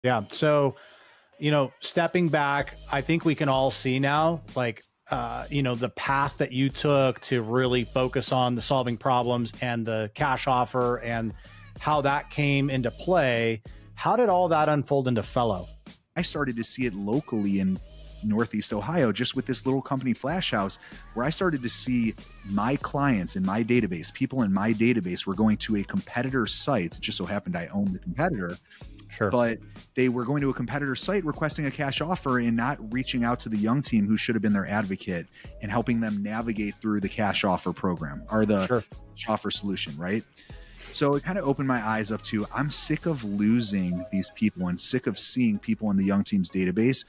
Yeah. So, stepping back, I think we can all see now, like, the path that you took to really focus on the solving problems and the cash offer and how that came into play. How did all that unfold into Fello? I started to see it locally in Northeast Ohio, just with this little company Flash House, where I started to see my clients in my database, people in my database were going to a competitor's site. It just so happened I owned the competitor. Sure. But they were going to a competitor's site requesting a cash offer and not reaching out to the young team who should have been their advocate and helping them navigate through the cash offer program or the cash offer solution, right? So it kind of opened my eyes up to, I'm sick of losing these people and sick of seeing people in the young team's database,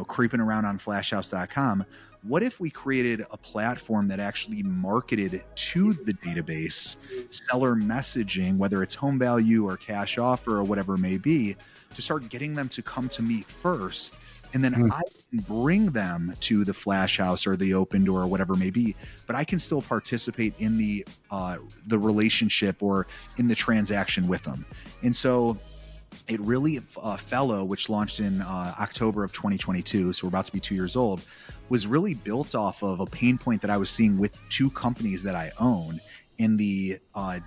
creeping around on flashhouse.com. What if we created a platform that actually marketed to the database seller messaging, whether it's home value or cash offer or whatever it may be, to start getting them to come to me first. And then I can bring them to the Flash House or the Open Door or whatever it may be, but I can still participate in the relationship or in the transaction with them. And so it really, Fello, which launched in October of 2022, so we're about to be 2 years old, was really built off of a pain point that I was seeing with two companies that I own. In the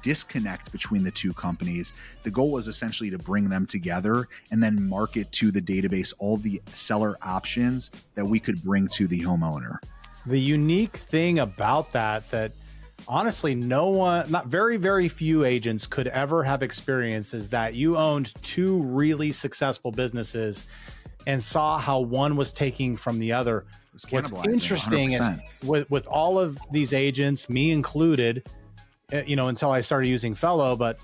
disconnect between the two companies, the goal was essentially to bring them together and then market to the database all the seller options that we could bring to the homeowner. The unique thing about that honestly, not very few agents could ever have experienced is that you owned two really successful businesses and saw how one was taking from the other. What's interesting 100%. Is with all of these agents, me included, until I started using Fello, but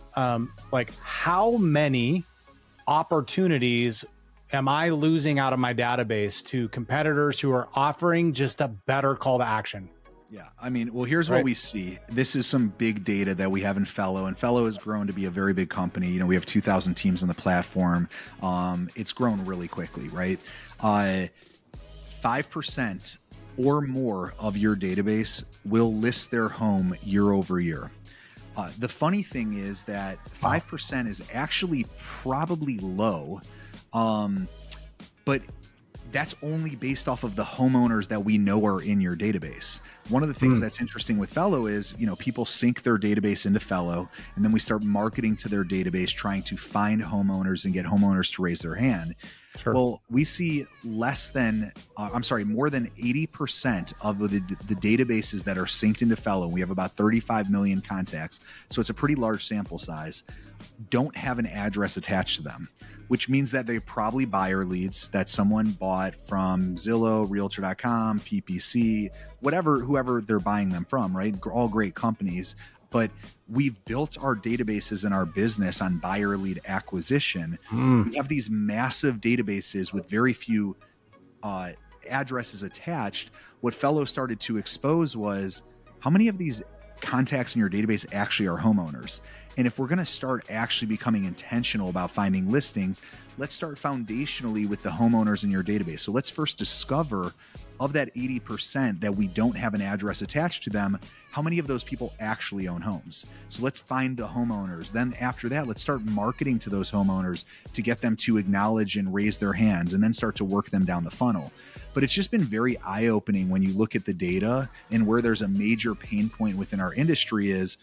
like how many opportunities am I losing out of my database to competitors who are offering just a better call to action? Yeah. I mean, well, here's what we see. This is some big data that we have in Fello, and Fello has grown to be a very big company. We have 2,000 teams on the platform. It's grown really quickly, right? 5% or more of your database will list their home year over year. The funny thing is that 5% is actually probably low, but that's only based off of the homeowners that we know are in your database. One of the things that's interesting with Fello is, people sync their database into Fello, and then we start marketing to their database, trying to find homeowners and get homeowners to raise their hand. Sure. Well, we see more than 80% of the databases that are synced into Fello, we have about 35 million contacts, so it's a pretty large sample size, don't have an address attached to them, which means that they're probably buyer leads that someone bought from Zillow, Realtor.com, PPC, whoever they're buying them from, right? All great companies. But we've built our databases and our business on buyer lead acquisition. We have these massive databases with very few addresses attached. What Fello started to expose was how many of these contacts in your database actually are homeowners. And if we're going to start actually becoming intentional about finding listings, let's start foundationally with the homeowners in your database. So let's first discover, of that 80% that we don't have an address attached to them, how many of those people actually own homes? So let's find the homeowners. Then after that, let's start marketing to those homeowners to get them to acknowledge and raise their hands, and then start to work them down the funnel. But it's just been very eye-opening when you look at the data, and where there's a major pain point within our industry is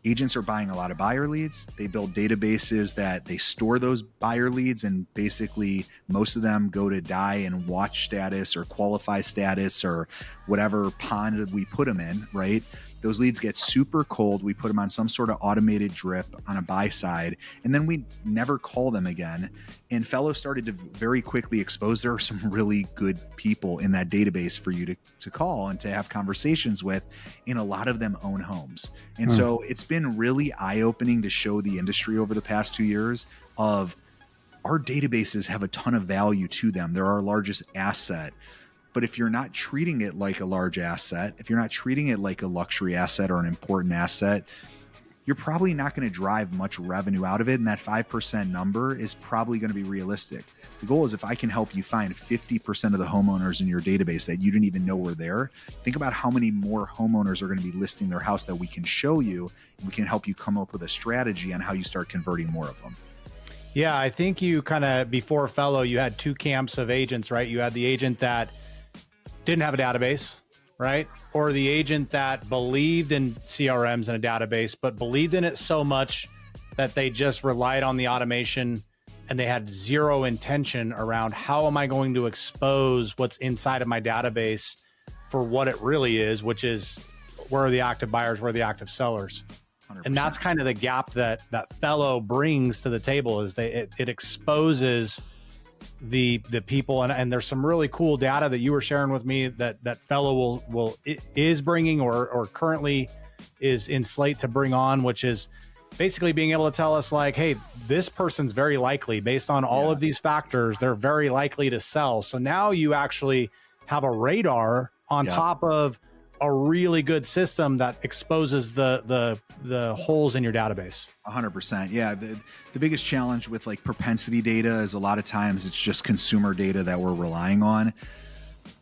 agents are buying a lot of buyer leads. They build databases that they store those buyer leads, and basically most of them go to die in watch status or qualify status or whatever pond we put them in, right? Those leads get super cold. We put them on some sort of automated drip on a buy side, and then we never call them again. And Fello started to very quickly expose there are some really good people in that database for you to call and to have conversations with, and a lot of them own homes. And so it's been really eye-opening to show the industry over the past 2 years of our databases have a ton of value to them. They're our largest asset. But if you're not treating it like a large asset, if you're not treating it like a luxury asset or an important asset, you're probably not going to drive much revenue out of it. And that 5% number is probably going to be realistic. The goal is, if I can help you find 50% of the homeowners in your database that you didn't even know were there, think about how many more homeowners are going to be listing their house that we can show you, and we can help you come up with a strategy on how you start converting more of them. Yeah, I think you kind of, before Fello, you had two camps of agents, right? You had the agent that didn't have a database, right? Or the agent that believed in CRMs and a database, but believed in it so much that they just relied on the automation and they had zero intention around how am I going to expose what's inside of my database for what it really is, which is where are the active buyers, where are the active sellers. 100%. And that's kind of the gap that Fello brings to the table, is it exposes the people. And there's some really cool data that you were sharing with me that Fello is bringing or currently is in slate to bring on, which is basically being able to tell us like, hey, this person's very likely, based on all of these factors, they're very likely to sell. So now you actually have a radar on top of a really good system that exposes the holes in your database. 100%. Yeah. The biggest challenge with like propensity data is a lot of times it's just consumer data that we're relying on.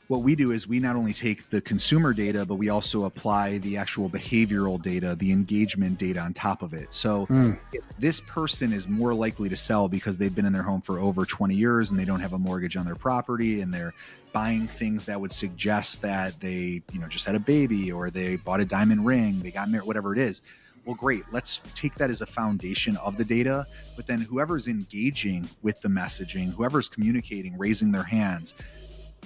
What we do is we not only take the consumer data, but we also apply the actual behavioral data, the engagement data on top of it. So if this person is more likely to sell because they've been in their home for over 20 years and they don't have a mortgage on their property and they're buying things that would suggest that they, just had a baby or they bought a diamond ring, they got married, whatever it is. Well, great. Let's take that as a foundation of the data, but then whoever's engaging with the messaging, whoever's communicating, raising their hands,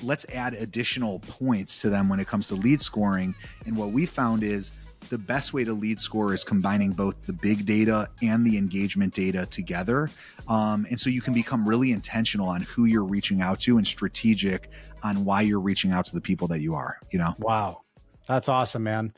let's add additional points to them when it comes to lead scoring. And what we found is the best way to lead score is combining both the big data and the engagement data together. And so you can become really intentional on who you're reaching out to and strategic on why you're reaching out to the people that you are, Wow. That's awesome, man.